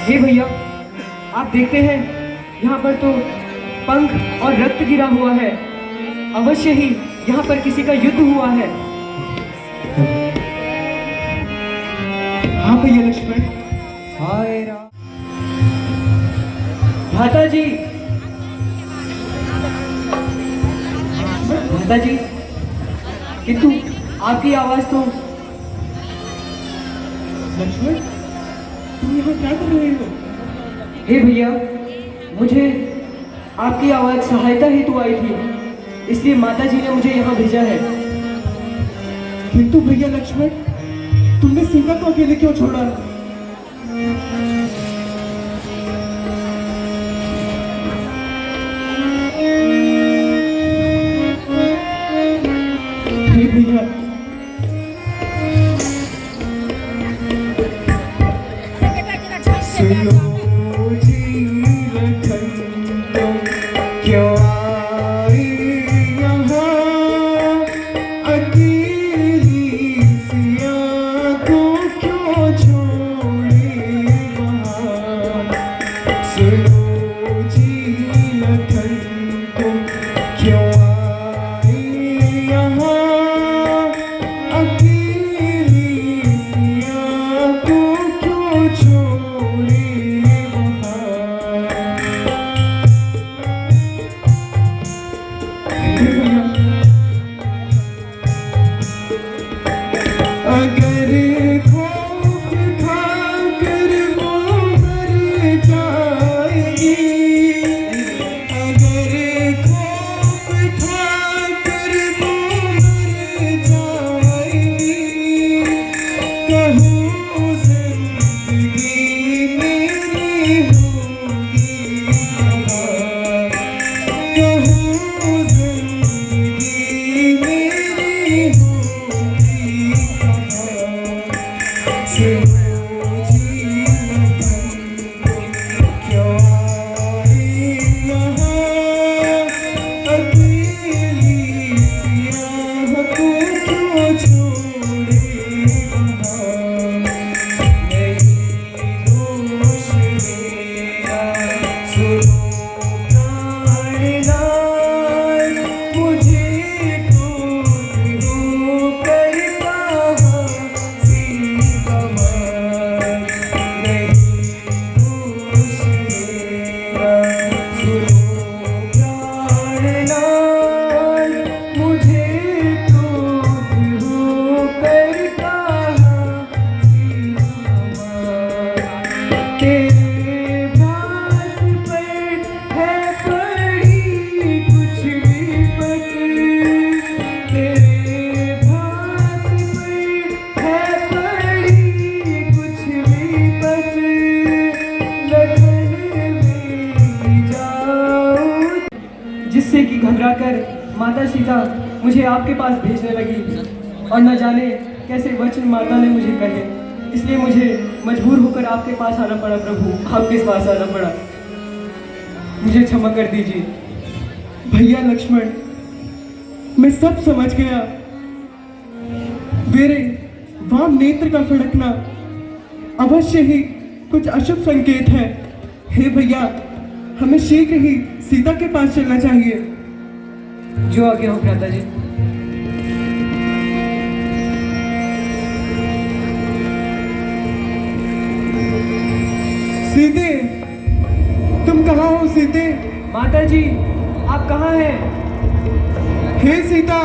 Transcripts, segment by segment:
हे भैया, आप देखते हैं यहाँ पर तो पंख और रक्त गिरा हुआ है। अवश्य ही यहाँ पर किसी का युद्ध हुआ है। हाँ भैया लक्ष्मण। हाय राम। भ्राता जी, भ्राता जी, किंतु आपकी आवाज तो। लक्ष्मण, तुम यहाँ क्या कर रहे हो? हे भैया, मुझे आपकी आवाज सहायता हेतु आई थी, इसलिए माता जी ने मुझे यहाँ भेजा है। किंतु भैया लक्ष्मण, तुमने सीता को अकेले क्यों छोड़ा? हे भैया, सुनो जी लखन, तुम क्यों आई यहाँ अकेली? सिया को क्यों छोड़े वहाँ? सुनो जी लखन, तुम क्यों आई यहाँ अकेली? सिया को क्यों छोड़े अगर खौफ खाकर वो मर जाएगी, अगर खौफ खाकर वो मर जाएगी, कहूँ जिंदगी मेरी होगी कहाँ? कहूँ जिंदगी मेरी होगी कहाँ? सुनो जी लखन, तुम क्यों आई यहाँ अकेली? सिया को क्यों छोड़े वहाँ? नहीं दोष मेरा, सुनो प्राणनाथ, मुझे क्रोध होकर कहाँ सीता मार? नहीं दोष मेरा, सुनो प्राणनाथ, मुझे क्रोध होकर कहाँ सीता मार? तेरे भात पर है पड़ी कुछ विपत, तेरे भात पर है पड़ी कुछ विपत, लखन मेरी जाओ। जिससे कि घबराकर माता सीता मुझे आपके पास भेजने लगी और न जाने कैसे वचन माता ने मुझे कहे, इसलिए मुझे मजबूर होकर आपके पास आना पड़ा। प्रभु, आपके पास आना पड़ा, मुझे क्षमा कर दीजिए। भैया लक्ष्मण, मैं सब समझ गया। मेरे वाम नेत्र का फड़कना अवश्य ही कुछ अशुभ संकेत है। हे भैया, हमें शीघ्र ही सीता के पास चलना चाहिए। जो आगे हो भ्राता जी। सीते, तुम कहाँ हो सीते? माता जी, आप कहाँ हैं? हे सीता,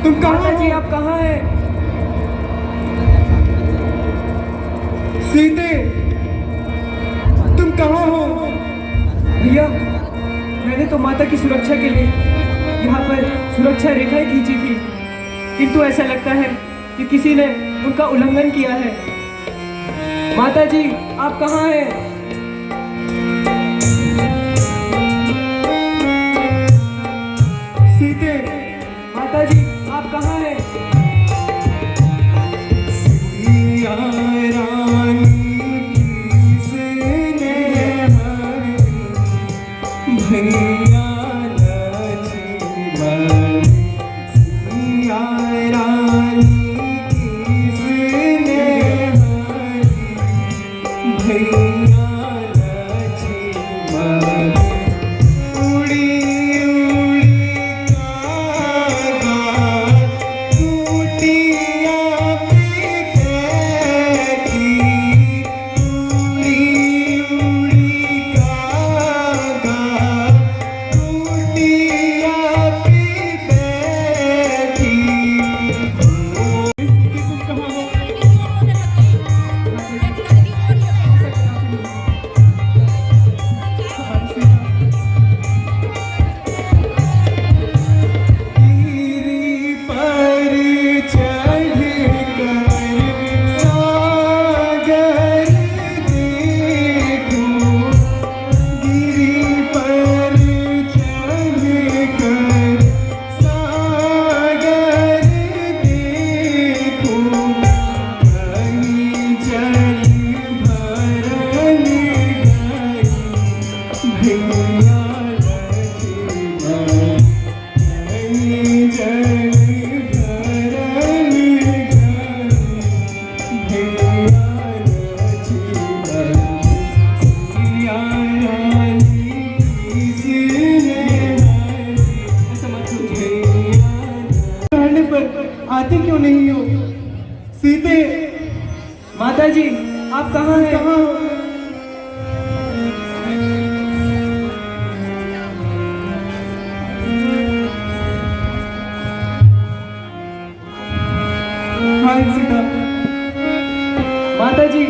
तुम कहाँ माता जी, हो? आप कहाँ हैं? सीते, तुम कहाँ हो? भैया, मैंने तो माता की सुरक्षा के लिए यहाँ पर सुरक्षा रेखाएं खींची थी, किंतु ऐसा लगता है कि किसी ने उनका उल्लंघन किया है। माता जी, आप कहाँ हैं? सीते, माता जी, आप कहाँ हैं? सिया रानी की स्नेहानी, भैया लक्ष्मण। सिया रानी की स्नेहानी, ऐसा मत सोचिए। कहने पर आते क्यों नहीं हो सीते? माता जी आप कहाँ हैं? कहाँ हो? हाय सीता। माता जी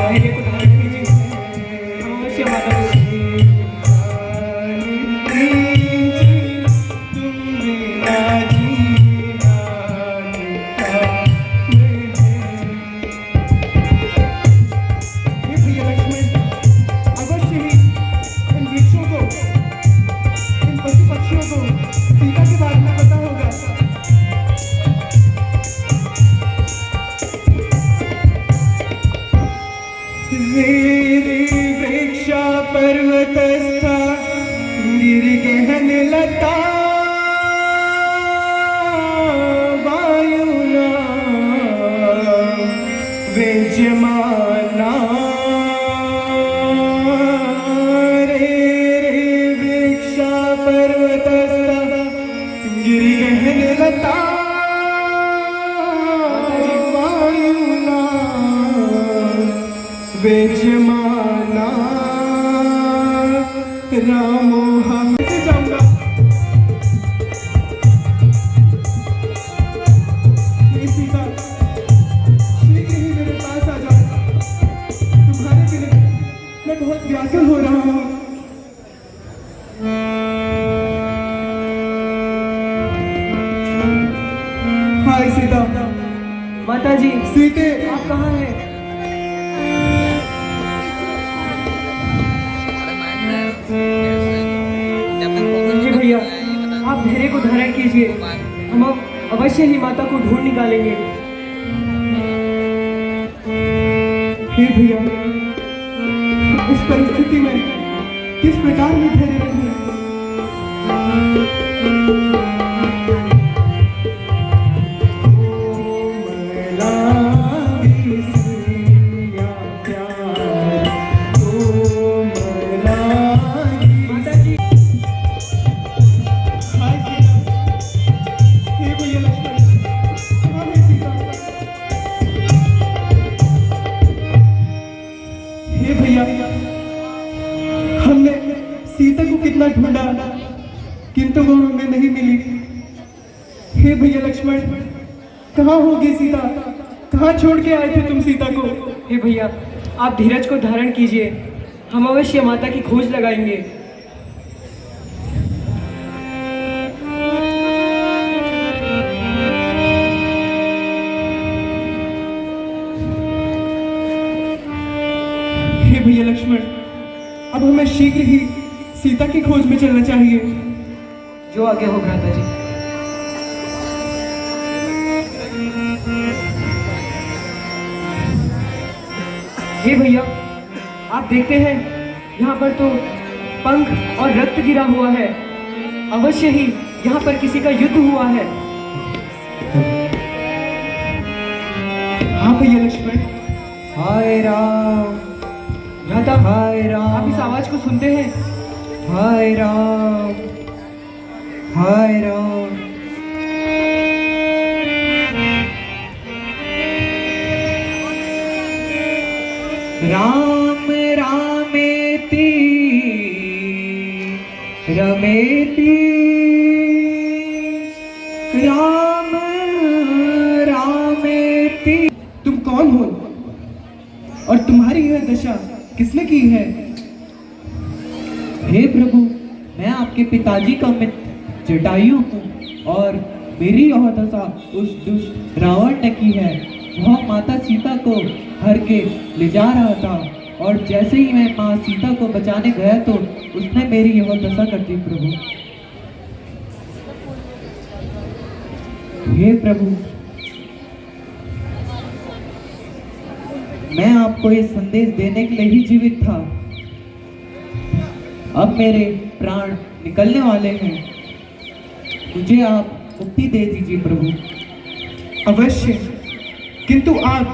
धैर्य को धारण कीजिए। धैर्य को धारण कीजिए। हम अवश्य माता को हे भैया लक्ष्मण, अवश्य ही इन वृक्षों को, इन पशु पक्षियों को सीता के बारे में पता होगा। वृक्ष पर्वतस्था गिरिगहन लता वायुना विजयमाना रे वृक्ष पर्वतस्था गिरिगहन लता वायुना विजयमाना रामो हम से जाऊंगा। ये सीता शीघ्र ही मेरे पास आ जाओ। तुम्हारे बिना मैं बहुत व्याकुल हो रहा हूँ। हाय सीता। माता जी सीते आप कहाँ हैं? हे भैया आप धैर्य को धारण कीजिए। हम अवश्य ही माता को ढूंढ निकालेंगे। हे भैया, इस परिस्थिति में किस प्रकार में धैर्य रखें? माता जी हाय सीता। हे भैया लक्ष्मण, कहाँ है सीता? हे भैया, हमने सीता को कितना ढूंढा किंतु वो हमें नहीं मिली। हे भैया लक्ष्मण, कहाँ होगी सीता? कहाँ छोड़ के आए थे तुम सीता को? हे भैया आप धीरज को धारण कीजिए। हम अवश्य माता की खोज लगाएंगे। हे भैया लक्ष्मण, अब हमें शीघ्र ही सीता की खोज में चलना चाहिए। जो आगे हो भ्राता जी। हे भैया आप देखते हैं यहाँ पर तो पंख और रक्त गिरा हुआ है। अवश्य ही यहाँ पर किसी का युद्ध हुआ है। हाँ भैया लक्ष्मण। हाय राम। भ्राता हाय राम। आप इस आवाज को सुनते हैं? हाय राम। हाय राम। राम रामेति रमेति राम रामेति। तुम कौन हो और तुम्हारी यह दशा किसने की है? हे प्रभु, मैं आपके पिताजी का मित्र जटायु हूँ और मेरी यह दशा उस दुष्ट रावण ने की है। वह माता सीता को हर के ले जा रहा था और जैसे ही मैं माँ सीता को बचाने गया तो उसने मेरी यह दशा कर दी प्रभु। हे प्रभु, मैं आपको ये संदेश देने के लिए ही जीवित था। अब मेरे प्राण निकलने वाले हैं, मुझे आप मुक्ति दे दीजिए प्रभु। अवश्य, किंतु आप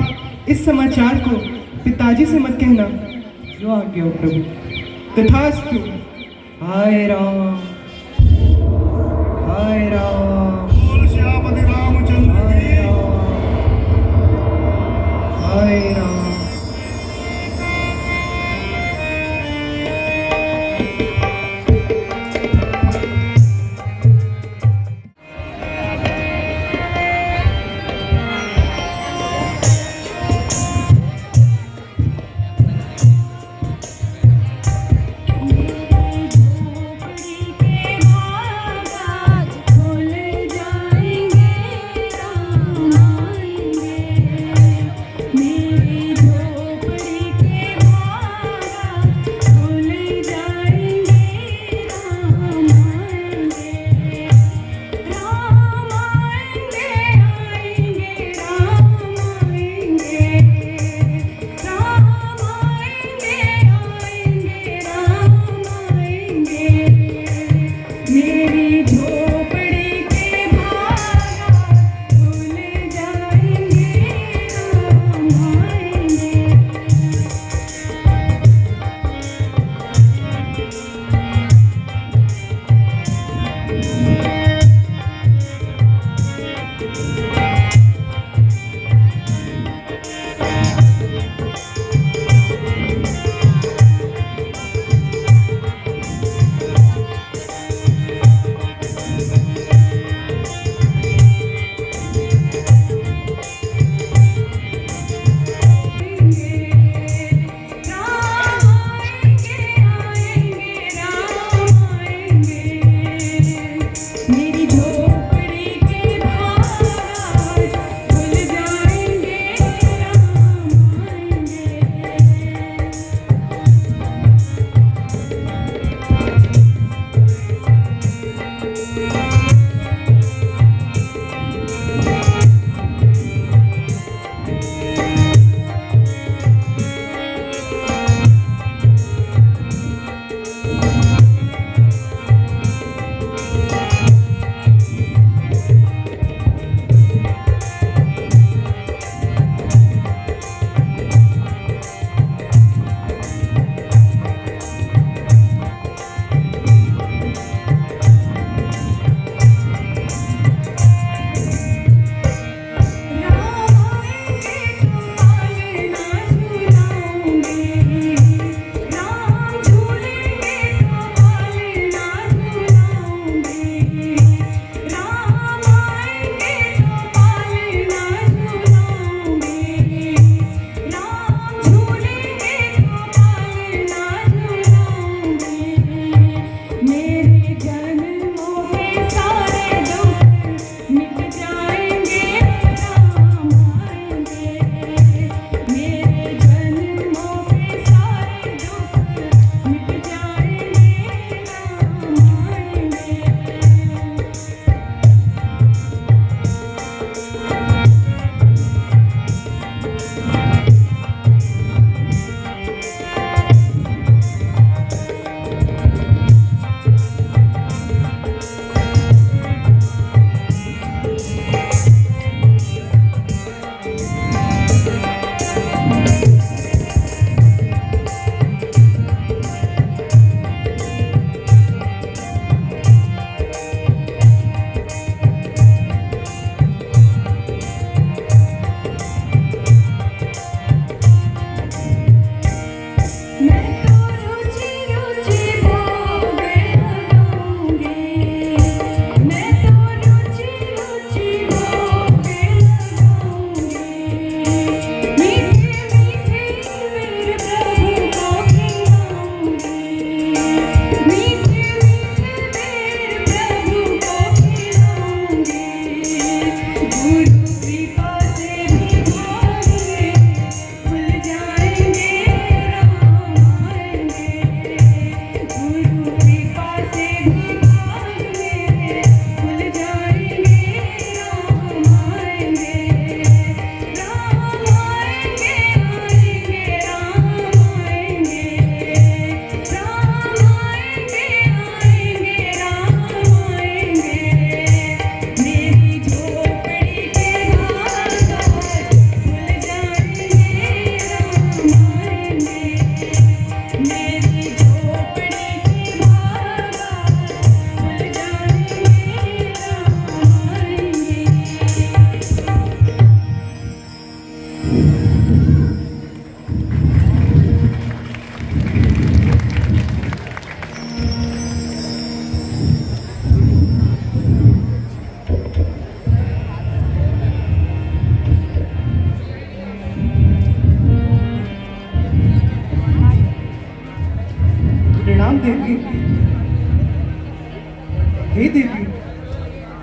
इस समाचार को पिताजी से मत कहना। जो आज्ञा हो प्रभु। तथास्तु। हाय राम, हाय राम, बोल श्यामति रामचंद्र हाय की। राम, हाय राम। मेरे प्रणाम देवी। हे देवी,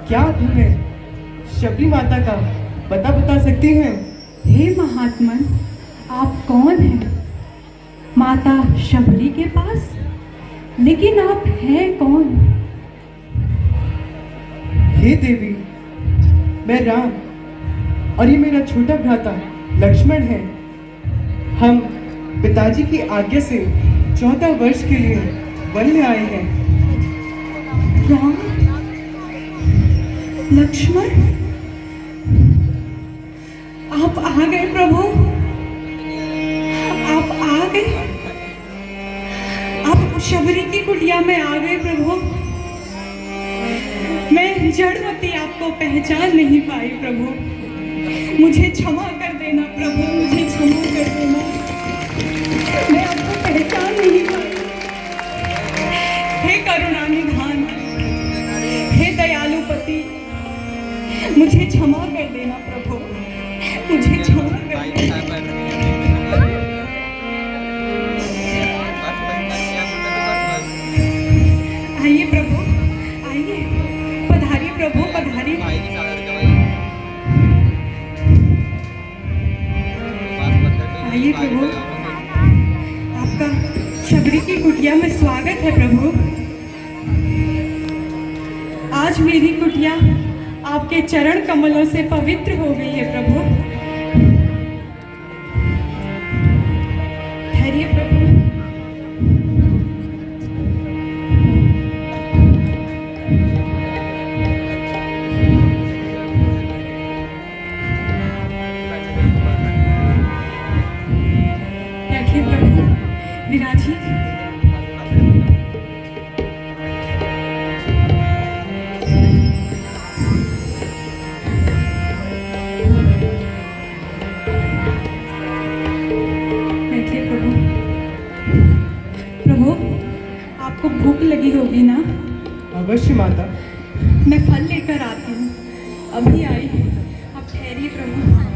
क्या आप हमें शबरी माता का पता बता सकती हैं? हे महात्मन, आप कौन हैं? माता शबरी के पास? लेकिन आप हैं कौन? हे देवी, मैं राम और ये मेरा छोटा भ्राता लक्ष्मण है। हम पिताजी की आज्ञा से 14 वर्ष के लिए वन में आए हैं। राम, लक्ष्मण, आप आ गए प्रभु, आप आ गए, आप शबरी की कुटिया में आ गए प्रभु। मैं जड़वती आपको पहचान नहीं पाई प्रभु, मुझे क्षमा कर देना प्रभु, मुझे क्षमा कर देना, मैं आपको पहचान नहीं पाई। हे करुणा निधान, हे दयालु पति, मुझे क्षमा कर देना प्रभु, मुझे क्षमा कर देना। आइए प्रभु, आइए, पधारिए प्रभु, पधारिए। आइए प्रभु, आपका शबरी की कुटिया में स्वागत है प्रभु। आज मेरी कुटिया आपके चरण कमलों से पवित्र हो गई है प्रभु। ठहरिए प्रभु। बैठिए प्रभु, विराजिए। बैठिए प्रभु। प्रभु, आपको भूख लगी होगी ना? अवश्य माता। मैं फल लेकर आती हूँ, अभी आई, आप ठहरिए प्रभु।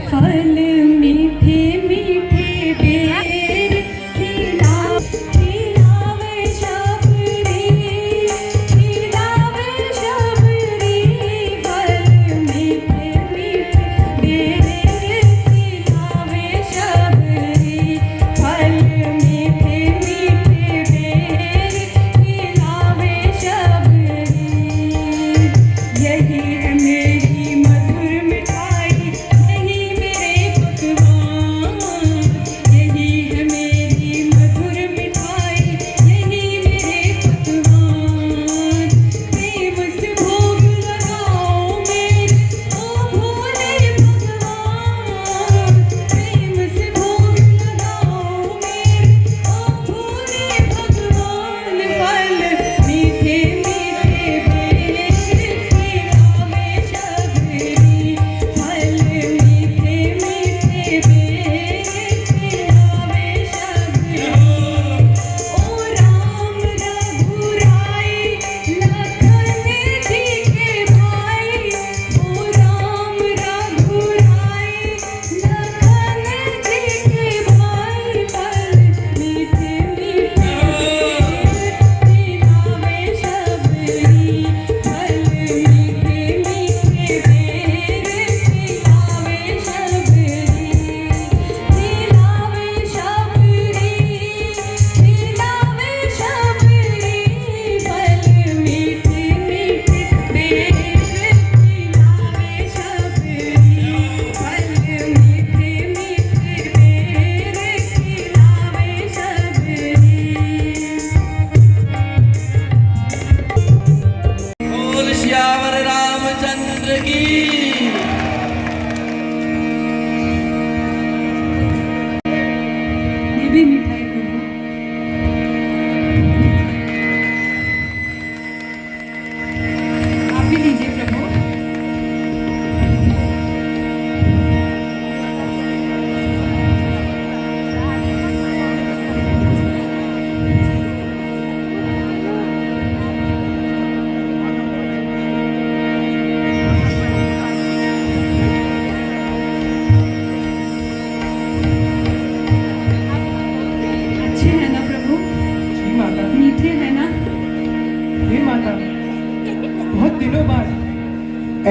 फल मीठे मीठे बेर खिलावे शबरी, खिलावे शबरी। फल मीठे मीठे बेर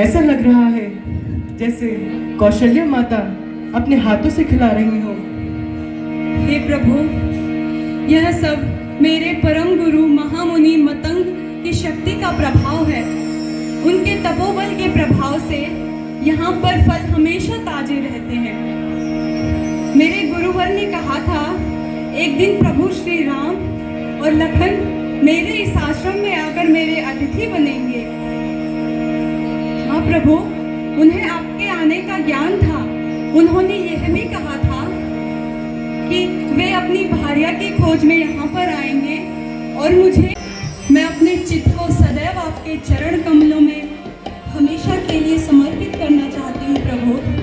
ऐसा लग रहा है जैसे कौशल्या माता अपने हाथों से खिला रही हो। हे प्रभु, यह सब मेरे परम गुरु महामुनि मतंग की शक्ति का प्रभाव है। उनके तपोबल के प्रभाव से यहाँ पर फल हमेशा ताजे रहते हैं। मेरे गुरुवर ने कहा था एक दिन प्रभु श्री राम और लखन मेरे इस आश्रम में आकर मेरे अतिथि बनेंगे। हाँ प्रभु, उन्हें आपके आने का ज्ञान था। उन्होंने यह भी कहा था कि वे अपनी भार्या की खोज में यहाँ पर आएंगे और मैं अपने चित्त को सदैव आपके चरण कमलों में हमेशा के लिए समर्पित करना चाहती हूँ प्रभु।